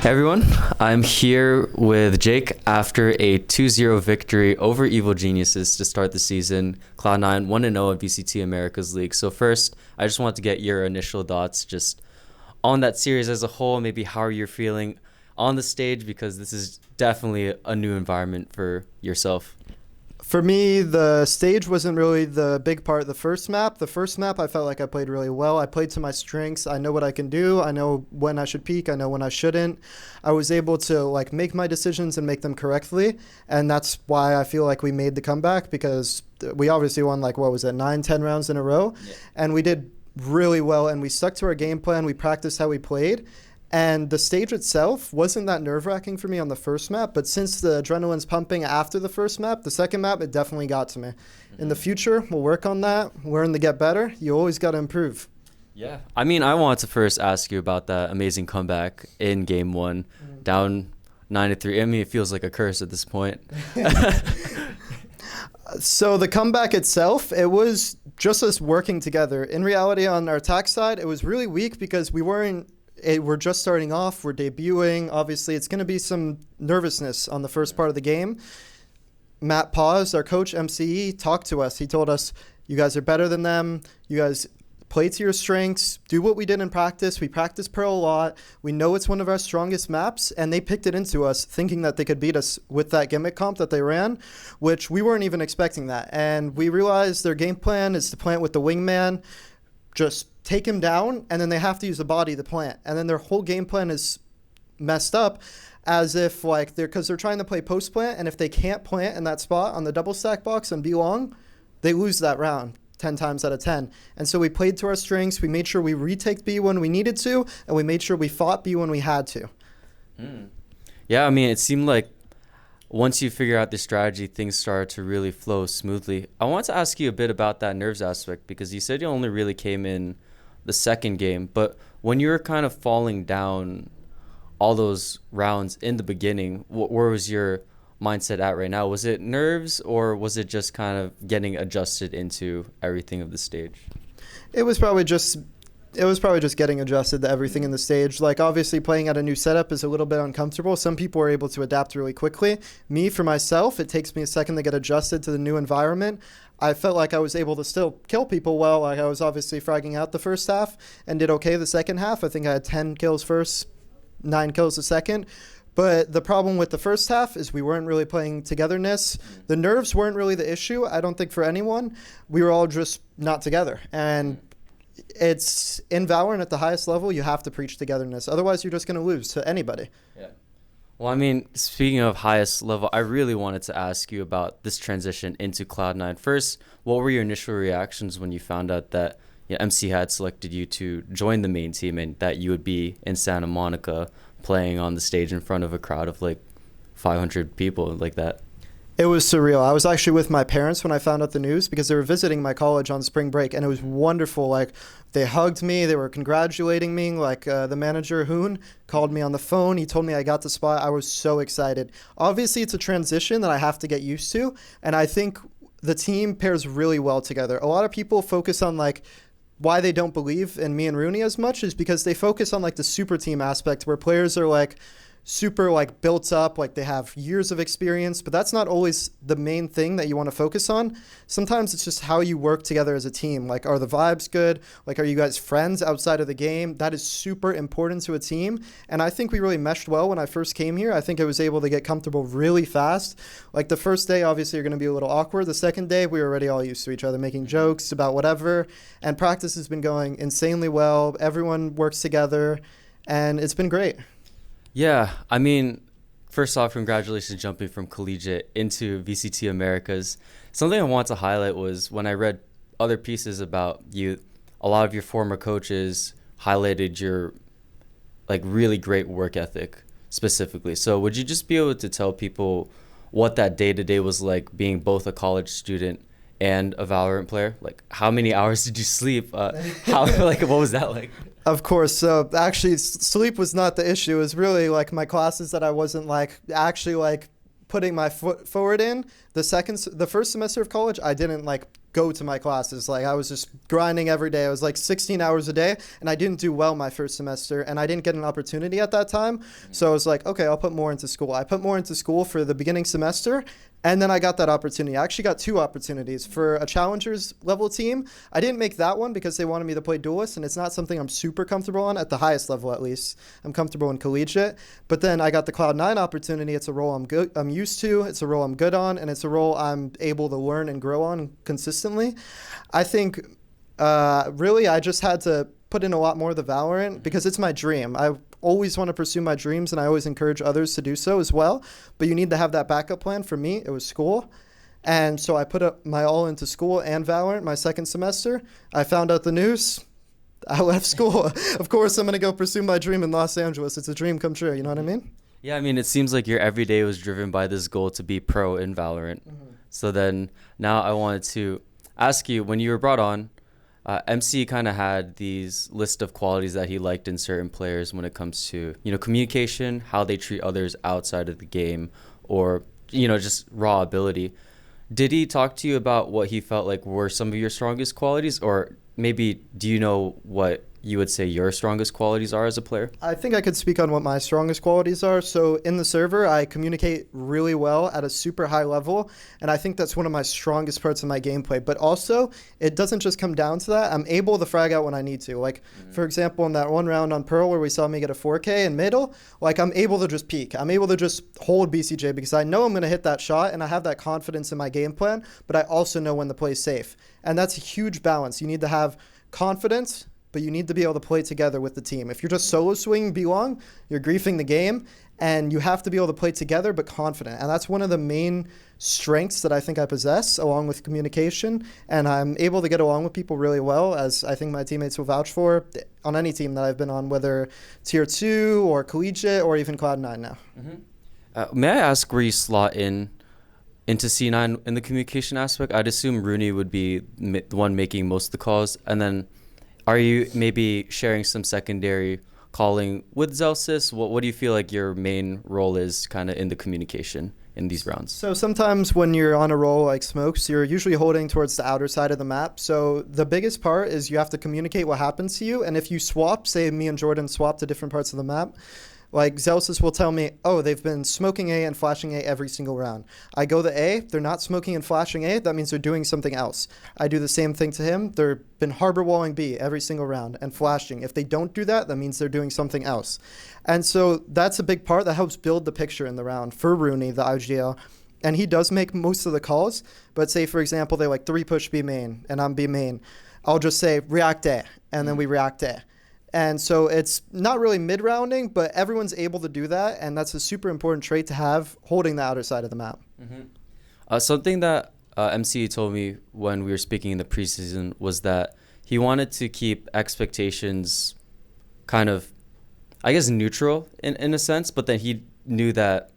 Hey everyone, I'm here with Jake after a 2-0 victory over Evil Geniuses to start the season. Cloud9 1-0 at VCT Americas League. So first, I just want to get your initial thoughts just on that series as a whole, maybe how you're feeling on the stage, because this is definitely a new environment for yourself. For me, the stage wasn't really the big part of the first map. The first map, I felt like I played really well. I played to my strengths. I know what I can do. I know when I should peak. I know when I shouldn't. I was able to make my decisions and make them correctly. And that's why I feel like we made the comeback, because we obviously won 9, 10 rounds in a row. Yeah. And we did really well, and we stuck to our game plan. We practiced how we played. And the stage itself wasn't that nerve-wracking for me on the first map, but since the adrenaline's pumping after the first map, the second map, it definitely got to me. Mm-hmm. In the future, we'll work on that, learn to get better. You always got to improve. Yeah. I mean, I wanted to first ask you about that amazing comeback in Game 1, down 9-3. I mean, it feels like a curse at this point. So the comeback itself, it was just us working together. In reality, on our attack side, it was really weak because we're just starting off, we're debuting. Obviously, it's going to be some nervousness on the first part of the game. Matt Paz, our coach, MCE, talked to us. He told us, you guys are better than them. You guys play to your strengths. Do what we did in practice. We practice Pearl a lot. We know it's one of our strongest maps, and they picked it into us thinking that they could beat us with that gimmick comp that they ran, which we weren't even expecting that. And we realized their game plan is to plant with the wingman, just take him down, and then they have to use the body to plant. And then their whole game plan is messed up, as if because they're trying to play post plant, and if they can't plant in that spot on the double stack box and be long, they lose that round 10 times out of 10. And so we played to our strengths. We made sure we retaked B when we needed to, and we made sure we fought B when we had to. Yeah, I mean, it seemed like once you figure out the strategy, things started to really flow smoothly. I want to ask you a bit about that nerves aspect, because you said you only really came in the second game, but when you were kind of falling down all those rounds in the beginning, where was your mindset at right now? Was it nerves, or was it just kind of getting adjusted into everything of the stage? It was probably just getting adjusted to everything in the stage. Obviously, playing at a new setup is a little bit uncomfortable. Some people are able to adapt really quickly. Me, for myself, it takes me a second to get adjusted to the new environment. I felt like I was able to still kill people well. I was obviously fragging out the first half and did okay the second half. I think I had 10 kills first, 9 kills the second. But the problem with the first half is we weren't really playing togetherness. The nerves weren't really the issue, I don't think, for anyone. We were all just not together. And it's in Valorant at the highest level, you have to preach togetherness. Otherwise, you're just going to lose to anybody. Yeah. Well, I mean, speaking of highest level, I really wanted to ask you about this transition into Cloud9. First, what were your initial reactions when you found out that MC had selected you to join the main team and that you would be in Santa Monica playing on the stage in front of a crowd of 500 people like that? It was surreal. I was actually with my parents when I found out the news, because they were visiting my college on spring break, and it was wonderful. They hugged me. They were congratulating me. The manager, Hoon, called me on the phone. He told me I got the spot. I was so excited. Obviously, it's a transition that I have to get used to, and I think the team pairs really well together. A lot of people focus on why they don't believe in me and Rooney as much is because they focus on the super team aspect, where players are super built up, they have years of experience, but that's not always the main thing that you want to focus on. Sometimes it's just how you work together as a team. Are the vibes good? Are you guys friends outside of the game? That is super important to a team, and I think we really meshed well when I first came here. I think I was able to get comfortable really fast. The first day, obviously, you're going to be a little awkward. The second day, we were already all used to each other, making jokes about whatever, and practice has been going insanely well. Everyone works together, and it's been great. Yeah, I mean, first off, congratulations jumping from collegiate into VCT Americas. Something I want to highlight was when I read other pieces about you, a lot of your former coaches highlighted your really great work ethic specifically. So would you just be able to tell people what that day-to-day was like, being both a college student and a Valorant player? How many hours did you sleep? What was that like? Of course. So actually, sleep was not the issue. It was really my classes that I wasn't actually putting my foot forward in. The first semester of college, I didn't go to my classes. Like I was just grinding every day. I was like 16 hours a day, and I didn't do well my first semester, and I didn't get an opportunity at that time. So I was like, okay, I'll put more into school. I put more into school for the beginning semester, and then I got that opportunity. I actually got 2 opportunities for a challengers level team. I didn't make that one because they wanted me to play duelist, and it's not something I'm super comfortable on at the highest level, at least. I'm comfortable in collegiate. But then I got the Cloud9 opportunity. It's a role I'm used to. It's a role I'm good on, and it's a role I'm able to learn and grow on consistently. I think really I just had to put in a lot more of the Valorant because it's my dream. I always want to pursue my dreams, and I always encourage others to do so as well. But you need to have that backup plan. For me, it was school. And so I put up my all into school and Valorant my second semester. I found out the news. I left school. Of course, I'm going to go pursue my dream in Los Angeles. It's a dream come true. You know what I mean? Yeah, I mean, it seems like your everyday was driven by this goal to be pro in Valorant. So then now I wanted to ask you, when you were brought on, MC kind of had these list of qualities that he liked in certain players when it comes to, communication, how they treat others outside of the game, or, just raw ability. Did he talk to you about what he felt like were some of your strongest qualities, or maybe do you know what you would say your strongest qualities are as a player? I think I could speak on what my strongest qualities are. So in the server, I communicate really well at a super high level, and I think that's one of my strongest parts of my gameplay. But also, it doesn't just come down to that. I'm able to frag out when I need to. Like, for example, in that one round on Pearl where we saw me get a 4K in middle, like I'm able to just peek. I'm able to just hold BCJ because I know I'm going to hit that shot, and I have that confidence in my game plan, but I also know when the play's safe. And that's a huge balance. You need to have confidence, but you need to be able to play together with the team. If you're just solo swinging B-Long, you're griefing the game, and you have to be able to play together but confident. And that's one of the main strengths that I think I possess, along with communication. And I'm able to get along with people really well, as I think my teammates will vouch for, on any team that I've been on, whether Tier 2 or Collegiate or even Cloud9 now. May I ask where you slot into C9 in the communication aspect? I'd assume Rooney would be the one making most of the calls, and then are you maybe sharing some secondary calling with Zelsis? What do you feel like your main role is kind of in the communication in these rounds? So sometimes when you're on a roll like Smokes, you're usually holding towards the outer side of the map. So the biggest part is you have to communicate what happens to you. And if you swap, say me and Jordan swap to different parts of the map, like Zelsis will tell me, oh, they've been smoking A and flashing A every single round. I go to A, they're not smoking and flashing A, that means they're doing something else. I do the same thing to him. They've been harbor walling B every single round and flashing. If they don't do that, that means they're doing something else. And so that's a big part that helps build the picture in the round for Rooney, the IGL. And he does make most of the calls, but say, for example, they like 3 push B main and I'm B main. I'll just say react A, and then we react A. And so it's not really mid-rounding, but everyone's able to do that, and that's a super important trait to have, holding the outer side of the map. Something that MC told me when we were speaking in the preseason was that he wanted to keep expectations kind of, I guess, neutral in a sense, but then he knew that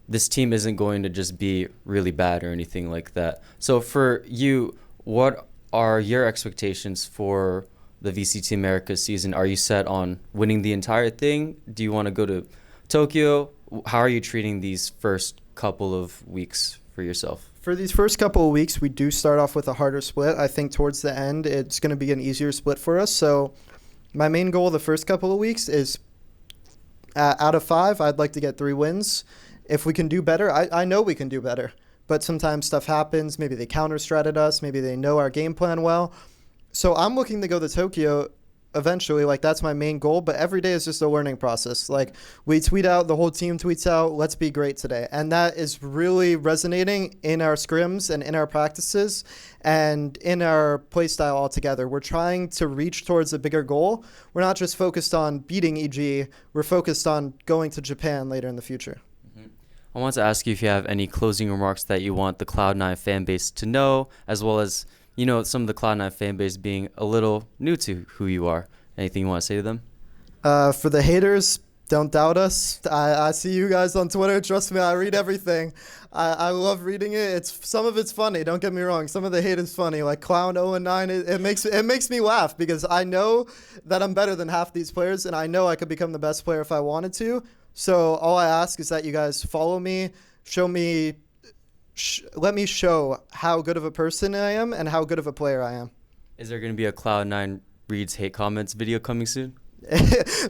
this team isn't going to just be really bad or anything like that. So for you, what are your expectations for the VCT Americas season? Are you set on winning the entire thing? Do you want to go to Tokyo? How are you treating these first couple of weeks for yourself? For these first couple of weeks, we do start off with a harder split. I think towards the end, it's going to be an easier split for us. So my main goal the first couple of weeks is, out of 5, I'd like to get 3 wins. If we can do better, I know we can do better. But sometimes stuff happens. Maybe they counter-strat at us. Maybe they know our game plan well. So I'm looking to go to Tokyo eventually. Like, that's my main goal. But every day is just a learning process. Like, we tweet out, the whole team tweets out, let's be great today. And that is really resonating in our scrims and in our practices and in our play style altogether. We're trying to reach towards a bigger goal. We're not just focused on beating EG. We're focused on going to Japan later in the future. I want to ask you if you have any closing remarks that you want the Cloud9 fan base to know, as well as, some of the Cloud9 fan base being a little new to who you are. Anything you want to say to them? For the haters, don't doubt us. I see you guys on Twitter. Trust me, I read everything. I love reading it. Some of it's funny. Don't get me wrong. Some of the hate is funny. Like Clown 0-9, it makes me laugh because I know that I'm better than half these players, and I know I could become the best player if I wanted to. So all I ask is that you guys follow me, show me let me show how good of a person I am and how good of a player I am. Is there going to be a Cloud9 reads hate comments video coming soon?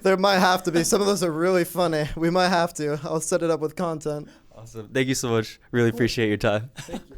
There might have to be. Some of those are really funny. We might have to. I'll set it up with content. Awesome. Thank you so much. Really appreciate your time. Thank you.